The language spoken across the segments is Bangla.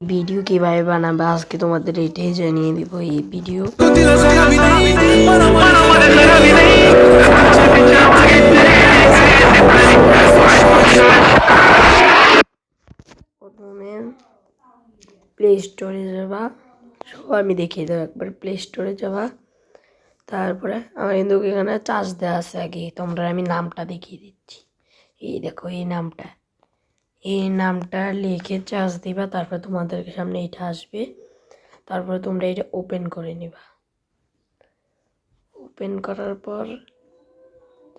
ভিডিও কিভাবে বানাবে আজকে তোমাদের এটাই জানিয়ে দিব। এই ভিডিও প্রথমে প্লে স্টোরে যাবা, আমি দেখিয়ে দেবো একবার। প্লে স্টোরে যাবা, তারপরে আমার কিন্তু এখানে চার্জ দেওয়া আছে আগে, তোমরা আমি নামটা দেখিয়ে দিচ্ছি। এই দেখো এই নামটা লিখে চার্জ দিবা, তারপরে তোমাদের সামনে এটা আসবে। তারপরে তোমরা এটা ওপেন করে নিবা। ওপেন করার পর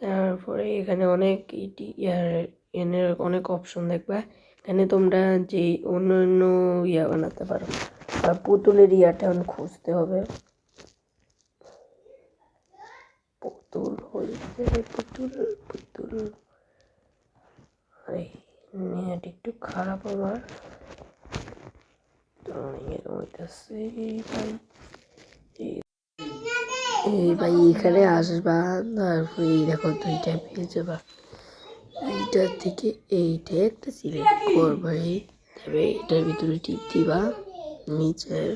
তারপরে এখানে অনেক অপশন দেখবা। এখানে তোমরা যে অন্য অন্য বানাতে পারো, আর পুতুলের খুঁজতে হবে। পুতুল নেট একটু খারাপ আমার, ভাই এখানে আসবা। তারপরে এই দেখো দুইটা পেয়ে যাবা, এইটা থেকে এইটা একটা সিলেক্ট করবা। তবে এটার ভিতরে টিপ দিবা, নিচের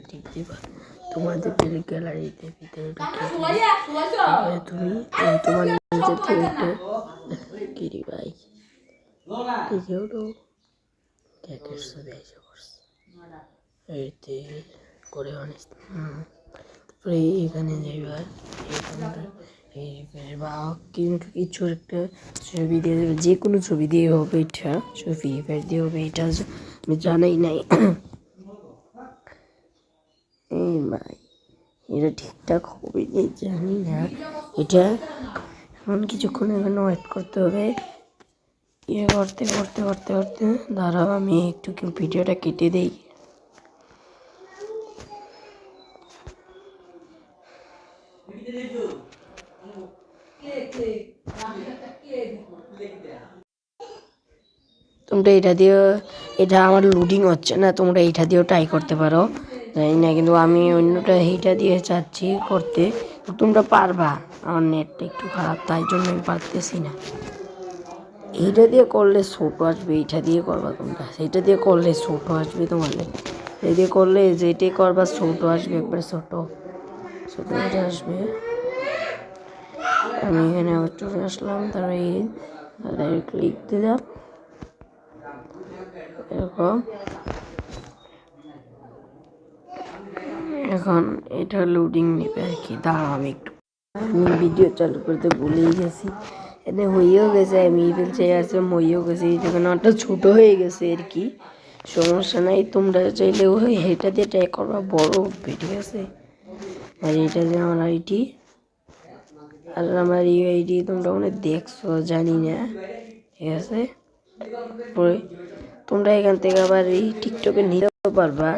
টিপ দিবা, তোমাদের গ্যালারিতে ভিতরে তুমি তোমার নিজের থেকে একটা কিরি ভাই দেখেও তো কেকের ছবি এসে করছে এইতে করে অনেক। তারপরে এখানে যাইবা, বা কিন্তু কিছু একটা ছবি দিয়ে দেবে, যে কোনো ছবি দিয়ে হবে। এটা ফ্রি ফায়ার দিয়ে হবে, এটা আমি জানাই নাই। এই ভাই এটা ঠিকঠাক হবে কি জানি না। এটা এখন কিছুক্ষণ এখানে ওয়েট করতে হবে। করতে করতে করতে করতে দাঁড়াও, আমি একটু ভিডিওটা কেটে দিই। তোমরা এটা আমার লোডিং হচ্ছে না, তোমরা এটা দিয়েও ট্রাই করতে পারো, জানি না, কিন্তু আমি অন্যটা এইটা দিয়ে চাচ্ছি করতে। তোমরা পারবা, আমার নেটটা একটু খারাপ, তাই জন্য আমি পারতেছি না। এইটা দিয়ে করলে ছোটো আসবে, এইটা দিয়ে করবা তোমরা, সেইটা দিয়ে করলে ছোটো আসবে তোমাদের। এই দিয়ে করলে যেটাই করবা ছোটো আসবে, একবারে ছোটো এটা আসবে। আমি এখানে আবার চলে আসলাম, তারপরে ক্লিক দিলাম এরকম। এখন এটা লোডিং নেবে আর কি, দাঁড়াও আমি ভিডিও চালু করতে ভুলেই গেছি। এতে হয়েও গেছে, আমি ফেলছে আছে হয়েও গেছে, যখন একটা ছোটো হয়ে গেছে আর কি, সমস্যা নাই। তোমরা চাইলে এটা দিয়ে ট্রাই করবা, বড় উঠবে, ঠিক আছে। আর এটা যে আমার আইডি, আর আমার এই আইডি তোমরা অনেক দেখছো জানি না, ঠিক আছে। তোমরা এখান থেকে আবার এই টিকটকে নিতেও পারবা,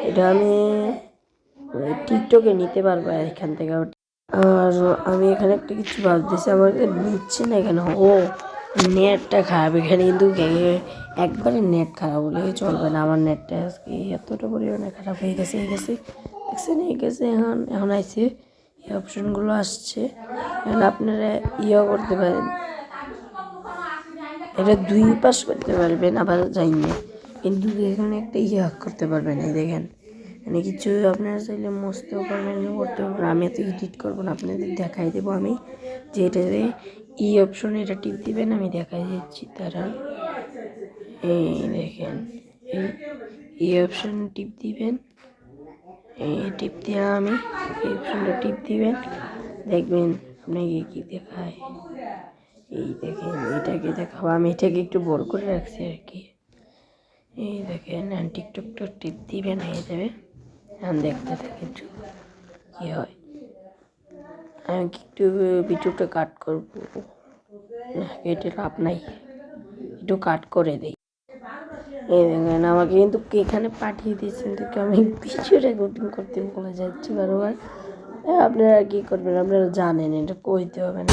এটা আমি টিকটকে নিতে পারবা এখান থেকে। আর আমি এখানে একটা কিছু ভাবতেছি, আমাকে নিচ্ছে না এখানে। নেটটা খারাপ এখানে, কিন্তু একবারে নেট খারাপ হলে চলবে না। আমার নেটটা আজকে এতটা পরিমাণে খারাপ হয়ে গেছে দেখছেন, এখন আইসে এই অপশনগুলো আসছে। এখন আপনারা করতে পারেন, এটা 2 পাস করতে পারবেন, আবার যাই না, কিন্তু এখানে একটা করতে পারবেন। এই দেখেন মানে কিছু আপনারা চাইলে মস্তেও পারবেন, করতে পারবেন। আমি এত এডিট করবো না, আপনাদের দেখাই দেবো আমি যে এটাতে অপশন, এটা টিপ দিবেন, আমি দেখাই দিচ্ছি। তারা এই দেখেন এই অপশন টিপ দিবেন, এই টিপ দিয়ে আমি এই অপশনটা টিপ দিবেন, দেখবেন আপনাকে কি দেখায়। এই দেখেন এটাকে দেখাবো, আমি এটাকে একটু বড় করে রাখছি আর কি। এই দেখেন টিকটকটা টিপ দিবেন, হয়ে যাবে। এখন দেখতে থাকেন কি হয়। আমি একটু ভিডিওটা কাট করবো, কেটে লাভ নাই, একটু কাট করে দিই। এই দেখেন আমাকে কিন্তু এখানে পাঠিয়ে দিয়েছেন, তো আমি ভিডিও রেকর্ডিং করতে বলে যাচ্ছি বারবার। আপনারা কি করবেন, আপনারা জানেন, এটা কইতে হবে না।